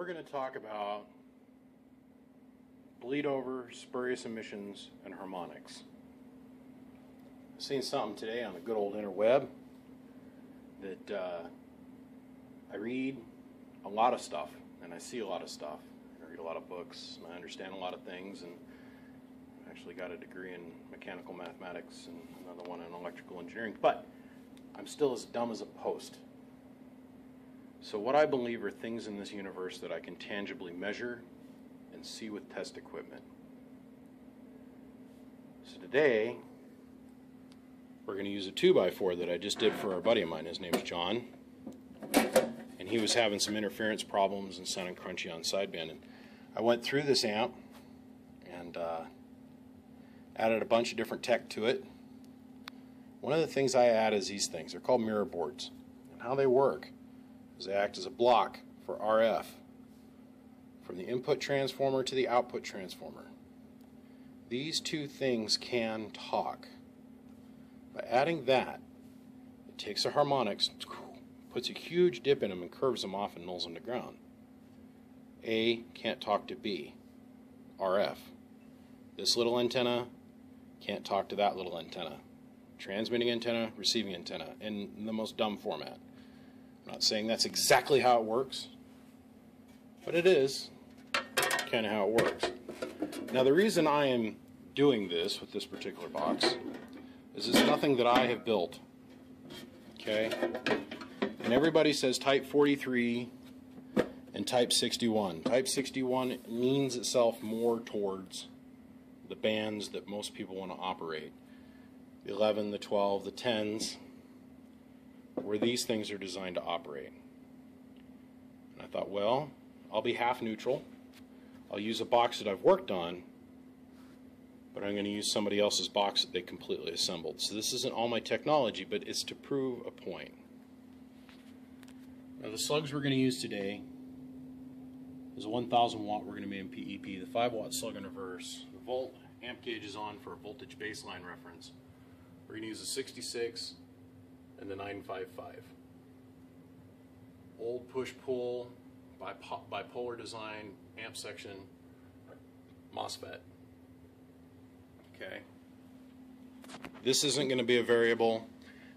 we're going to talk about bleed over, spurious emissions, and harmonics. I've seen something today on the good old interweb that I read a lot of stuff and I see a lot of stuff. I read a lot of books and I understand a lot of things, and I actually got a degree in mechanical mathematics and another one in electrical engineering, but I'm still as dumb as a post. So what I believe are things in this universe that I can tangibly measure and see with test equipment. So today, we're going to use a 2x4 that I just did for a buddy of mine. His name's John. And he was having some interference problems and sounding crunchy on sideband. And I went through this amp and added a bunch of different tech to it. One of the things I add is these things. They're called mirror boards. And how they work is they act as a block for RF from the input transformer to the output transformer. These two things can talk. By adding that, it takes the harmonics, puts a huge dip in them and curves them off and nulls them to ground. A can't talk to B, RF. This little antenna can't talk to that little antenna. Transmitting antenna, receiving antenna, in the most dumb format. I'm not saying that's exactly how it works, but it is kind of how it works. Now the reason I am doing this with this particular box is it's nothing that I have built. Okay? And everybody says type 43 and type 61. Type 61 leans itself more towards the bands that most people want to operate. The 11, the 12, the 10s, where these things are designed to operate. And I thought, well, I'll be half neutral. I'll use a box that I've worked on, but I'm going to use somebody else's box that they completely assembled. So this isn't all my technology, but it's to prove a point. Now the slugs we're going to use today is a 1000 watt. We're going to be in PEP, the 5 watt slug in reverse. The volt amp gauge is on for a voltage baseline reference. We're going to use a 66 and the 955. Old push-pull, bipolar design, amp section, MOSFET. Okay. This isn't going to be a variable.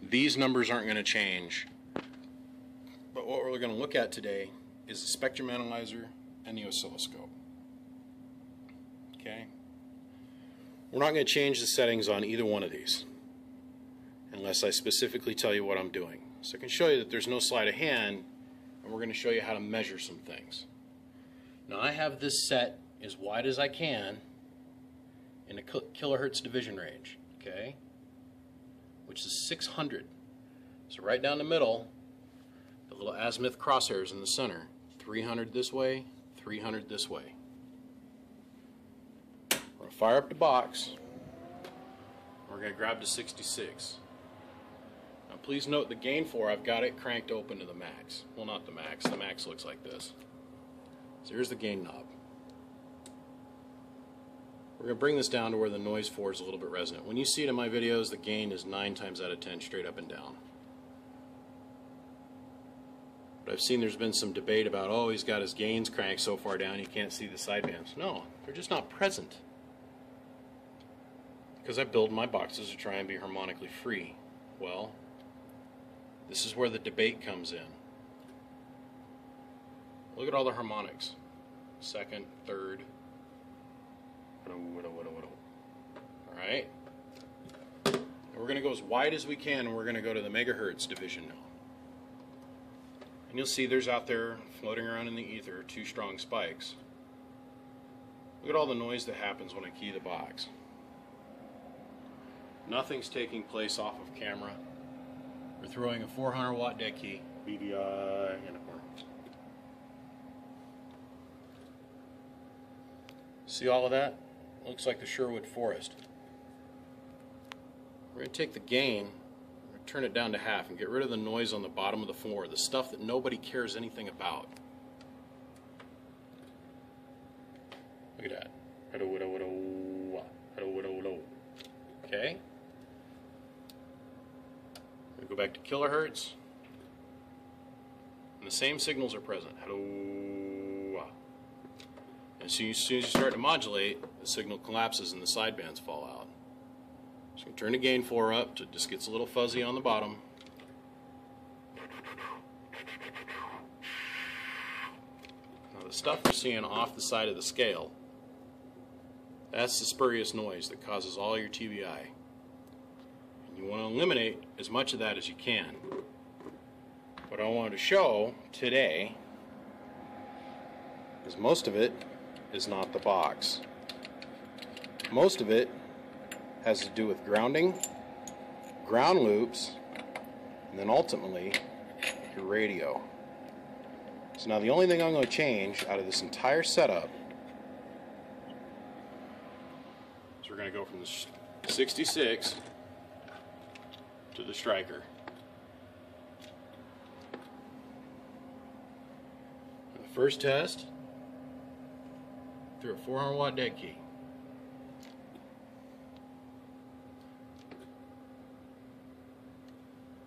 These numbers aren't going to change. But what we're going to look at today is the spectrum analyzer and the oscilloscope. Okay. We're not going to change the settings on either one of these unless I specifically tell you what I'm doing. So I can show you that there's no sleight of hand, and we're going to show you how to measure some things. Now I have this set as wide as I can in a kilohertz division range, okay, which is 600. So right down the middle, the little azimuth crosshairs in the center, 300 this way, 300 this way. We're going to fire up the box. We're going to grab the 66. Now please note the gain for, I've got it cranked open to the max. Well, not the max. The max looks like this. So here's the gain knob. We're going to bring this down to where the noise for is a little bit resonant. When you see it in my videos, the gain is 9 times out of 10 straight up and down. But I've seen there's been some debate about, oh, he's got his gains cranked so far down you can't see the sidebands. No, they're just not present. Because I build my boxes to try and be harmonically free. Well, this is where the debate comes in. Look at all the harmonics. Second, third. Alright. We're going to go as wide as we can, and we're going to go to the megahertz division now. And you'll see there's out there floating around in the ether 2 strong spikes. Look at all the noise that happens when I key the box. Nothing's taking place off of camera. We're throwing a 400 watt deck key, BDI, in a corner. See all of that? Looks like the Sherwood Forest. We're going to take the gain, we're going to turn it down to half and get rid of the noise on the bottom of the floor, the stuff that nobody cares anything about. Look at that. Okay. We go back to kilohertz, and the same signals are present. Hello. And as soon as you start to modulate, the signal collapses and the sidebands fall out. So you turn the gain floor up till it just gets a little fuzzy on the bottom. Now the stuff we're seeing off the side of the scale, that's the spurious noise that causes all your TBI. And you want to eliminate as much of that as you can. What I wanted to show today is most of it is not the box. Most of it has to do with grounding, ground loops, and then ultimately your radio. So now the only thing I'm going to change out of this entire setup is we're going to go from the 66 to the striker. For the first test, through a 400 watt dead key.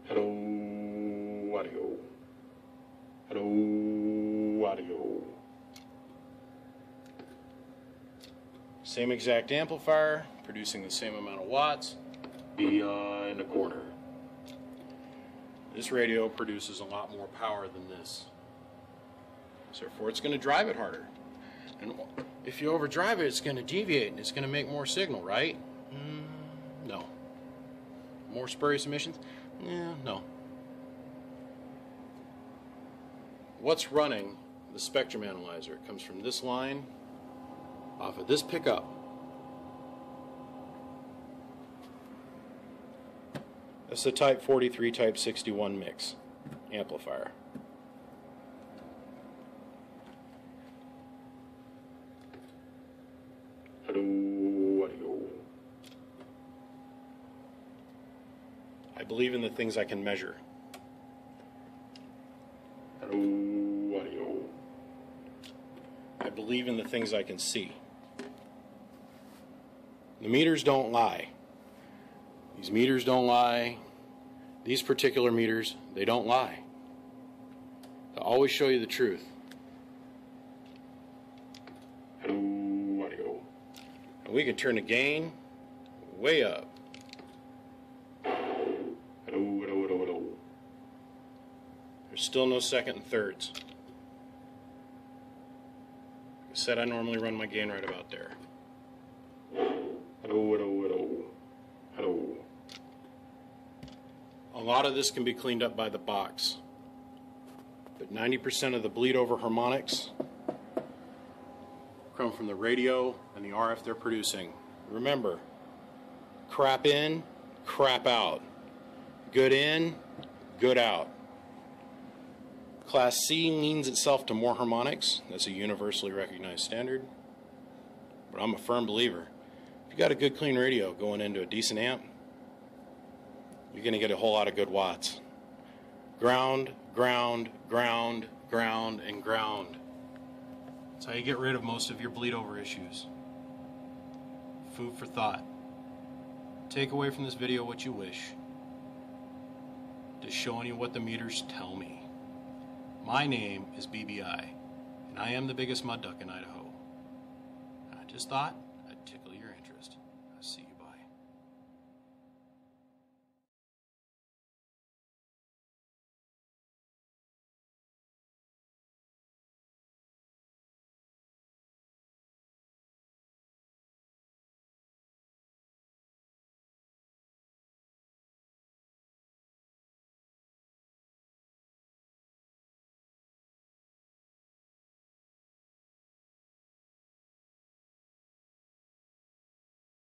Hello, audio. Hello, audio. Same exact amplifier, producing the same amount of watts, behind the corner. This radio produces a lot more power than this. So therefore it's going to drive it harder. And if you overdrive it, it's going to deviate and it's going to make more signal, right? No. More spurious emissions? Yeah, no. What's running the spectrum analyzer? It comes from this line off of this pickup. That's the Type 43, Type 61 mix amplifier. Hello, audio. I believe in the things I can measure. Hello, audio. I believe in the things I can see. The meters don't lie. These meters don't lie. These particular meters, they don't lie. They'll always show you the truth. Hello, audio. And we can turn the gain way up. Hello, hello, hello, hello. There's still no second and thirds. Like I said, I normally run my gain right about there. Hello, hello, hello, hello. A lot of this can be cleaned up by the box, but 90% of the bleed over harmonics come from the radio and the RF they're producing. Remember, crap in, crap out. Good in, good out. Class C leans itself to more harmonics. That's a universally recognized standard. But I'm a firm believer. If you got a good clean radio going into a decent amp, you're going to get a whole lot of good watts. Ground, ground, ground, ground, and ground. That's how you get rid of most of your bleed over issues. Food for thought. Take away from this video what you wish. Just showing you what the meters tell me. My name is BBI, and I am the biggest mud duck in Idaho. I just thought I'd tickle your interest. I see you.